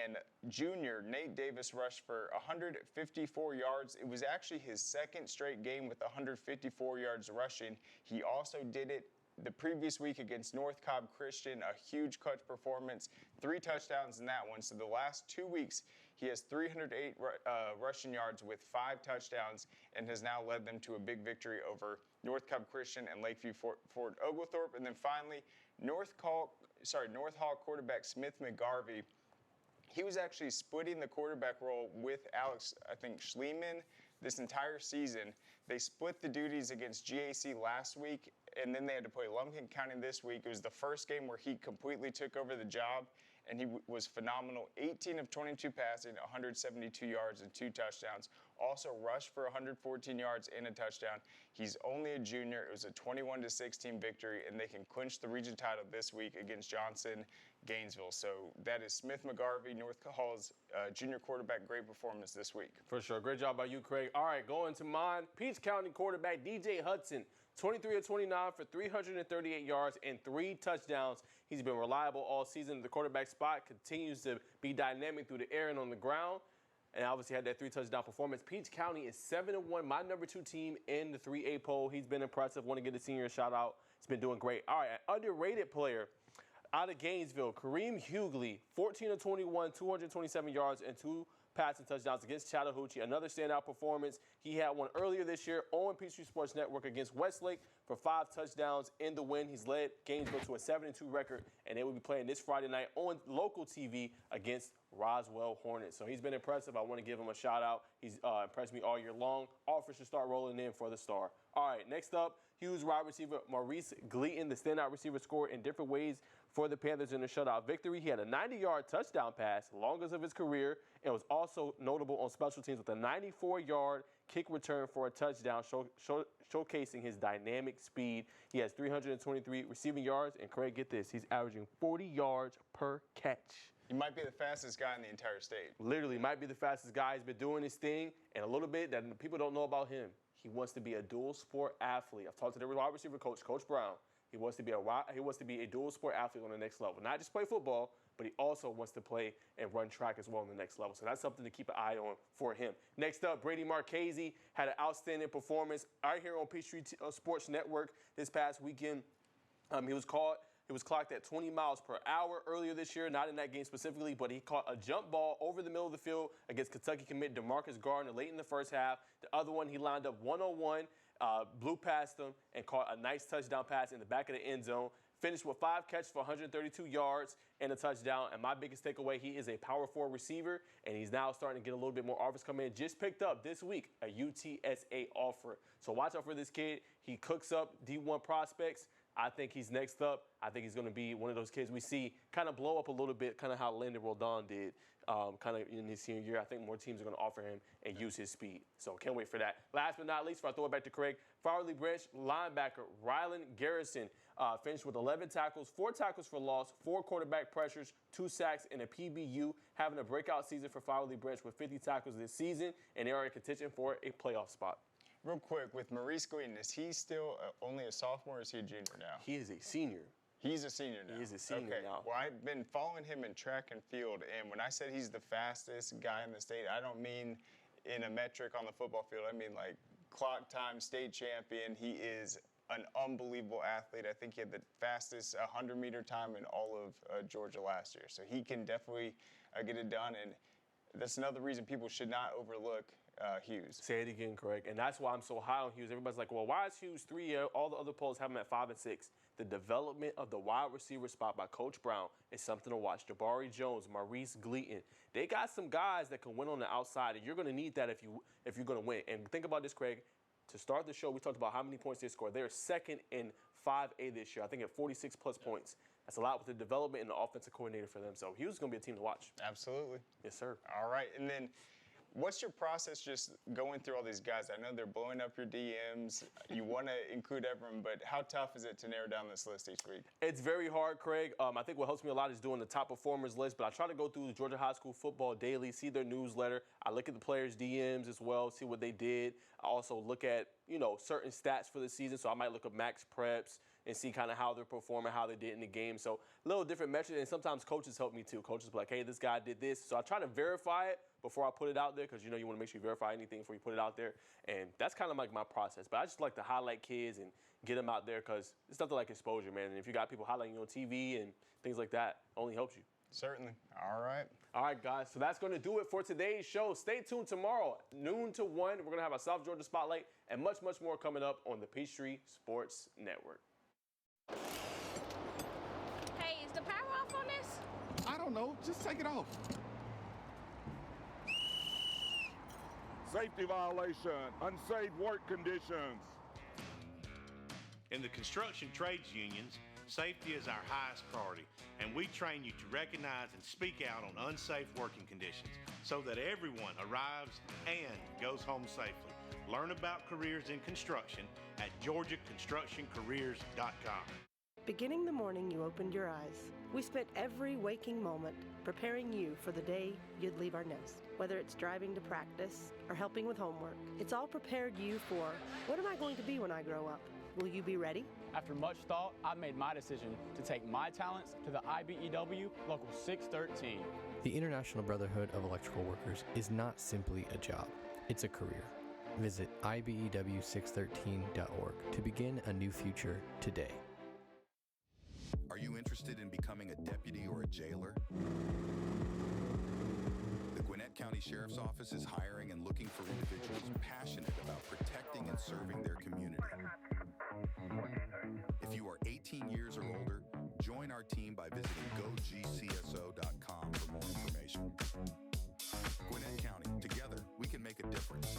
And junior Nate Davis rushed for 154 yards. It was actually his second straight game with 154 yards rushing. He also did it the previous week against North Cobb Christian, a huge clutch performance, 3 touchdowns in that one. So the last 2 weeks, he has 308 rushing yards with 5 touchdowns and has now led them to a big victory over North Cobb Christian and Lakeview Fort Oglethorpe. And then finally, North Hall quarterback Smith McGarvey. He was actually splitting the quarterback role with Alex, I think, Schliemann this entire season. They split the duties against GAC last week, and then they had to play Lumpkin County this week. It was the first game where he completely took over the job, and he was phenomenal. 18 of 22 passing, 172 yards and 2 touchdowns. Also rushed for 114 yards and a touchdown. He's only a junior. It was a 21-16 victory, and they can clinch the region title this week against Johnson, Gainesville. So that is Smith McGarvey, North Hall's junior quarterback. Great performance this week. For sure. Great job by you, Craig. All right, going to mine. Peach County quarterback DJ Hudson, 23 of 29 for 338 yards and 3 touchdowns. He's been reliable all season. The quarterback spot continues to be dynamic through the air and on the ground. And obviously had that 3-touchdown performance. Peach County is 7-1, my number 2 team in the 3A poll. He's been impressive. Want to give the senior a shout out. He's been doing great. All right, an underrated player out of Gainesville, Kareem Hughley, 14 of 21, 227 yards and 2 passing touchdowns against Chattahoochee. Another standout performance. He had one earlier this year on Peachtree Sports Network against Westlake for 5 touchdowns in the win. He's led Gainesville to a 7-2 record, and they will be playing this Friday night on local TV against Roswell Hornets. So he's been impressive. I want to give him a shout out. He's impressed me all year long. Offers should start rolling in for the star. All right, next up, Hughes wide receiver Maurice Gleaton, the standout receiver, scored in different ways for the Panthers in a shutout victory. He had a 90-yard touchdown pass, longest of his career, and was also notable on special teams with a 94-yard kick return for a touchdown, showcasing his dynamic speed. He has 323 receiving yards, and Craig, get this, he's averaging 40 yards per catch. He might be the fastest guy in the entire state. Literally, might be the fastest guy. He's been doing his thing, and a little bit that people don't know about him. He wants to be a dual sport athlete. I've talked to the wide receiver coach, Coach Brown. He wants to be a dual sport athlete on the next level. Not just play football, but he also wants to play and run track as well on the next level. So that's something to keep an eye on for him. Next up, Brady Marchese had an outstanding performance right here on Peachtree Sports Network this past weekend. He was clocked at 20 miles per hour earlier this year, not in that game specifically, but he caught a jump ball over the middle of the field against Kentucky commit DeMarcus Gardner late in the first half. The other one, he lined up one-on-one, blew past him, and caught a nice touchdown pass in the back of the end zone. Finished with 5 catches for 132 yards and a touchdown. And my biggest takeaway, he is a power forward receiver, and he's now starting to get a little bit more offers coming in. Just picked up this week a UTSA offer. So watch out for this kid. He cooks up D1 prospects. I think he's next up. I think he's going to be one of those kids we see kind of blow up a little bit, kind of how Landon Roldan did kind of in his senior year. I think more teams are going to offer him and use his speed. So can't wait for that. Last but not least, before I throw it back to Craig, Farley Branch linebacker Rylan Garrison finished with 11 tackles, 4 tackles for loss, 4 quarterback pressures, 2 sacks, and a PBU, having a breakout season for Farley Branch with 50 tackles this season, and they are in contention for a playoff spot. Real quick, with Maurice Gleaton, is he still only a sophomore or is he a junior now? He is a senior. He's a senior now. He is a senior now. Well, I've been following him in track and field, and when I said he's the fastest guy in the state, I don't mean in a metric on the football field. I mean like clock time, state champion. He is an unbelievable athlete. I think he had the fastest 100-meter time in all of Georgia last year. So he can definitely get it done, and that's another reason people should not overlook Hughes. Say it again, Craig. And that's why I'm so high on Hughes. Everybody's like, well, why is Hughes 3? All the other polls have him at 5 and 6. The development of the wide receiver spot by Coach Brown is something to watch. Jabari Jones, Maurice Gleaton, they got some guys that can win on the outside, and you're going to need that if you're going to win. And think about this, Craig. To start the show, we talked about how many points they scored. They're second in 5A this year. I think at 46-plus points. That's a lot with the development and the offensive coordinator for them. So Hughes is going to be a team to watch. Absolutely. Yes, sir. All right, and then what's your process just going through all these guys? I know they're blowing up your DMs. You want to include everyone, but how tough is it to narrow down this list each week? It's very hard, Craig. I think what helps me a lot is doing the top performers list, but I try to go through the Georgia High School Football Daily, see their newsletter. I look at the players' DMs as well, see what they did. I also look at, certain stats for the season, so I might look at max preps and see kind of how they're performing, how they did in the game. So a little different metrics, and sometimes coaches help me too. Coaches be like, hey, this guy did this. So I try to verify it before I put it out there because, you want to make sure you verify anything before you put it out there. And that's kind of like my process. But I just like to highlight kids and get them out there because it's nothing like exposure, man. And if you got people highlighting you on TV and things like that, it only helps you. Certainly. All right. All right, guys. So that's going to do it for today's show. Stay tuned tomorrow, noon to 1. We're going to have a South Georgia Spotlight and much, much more coming up on the Peachtree Sports Network. Hey, is the power off on this? I don't know. Just take it off. Safety violation, unsafe work conditions. In the construction trades unions, safety is our highest priority, and we train you to recognize and speak out on unsafe working conditions so that everyone arrives and goes home safely. Learn about careers in construction at georgiaconstructioncareers.com. Beginning the morning you opened your eyes, we spent every waking moment preparing you for the day you'd leave our nest. Whether it's driving to practice or helping with homework, it's all prepared you for, what am I going to be when I grow up? Will you be ready? After much thought, I made my decision to take my talents to the IBEW Local 613. The International Brotherhood of Electrical Workers is not simply a job, it's a career. Visit IBEW613.org to begin a new future today. Are you interested in becoming a deputy or a jailer? The Gwinnett County Sheriff's Office is hiring and looking for individuals passionate about protecting and serving their community. If you are 18 years or older, join our team by visiting gogcso.com for more information. Gwinnett County, together we can make a difference.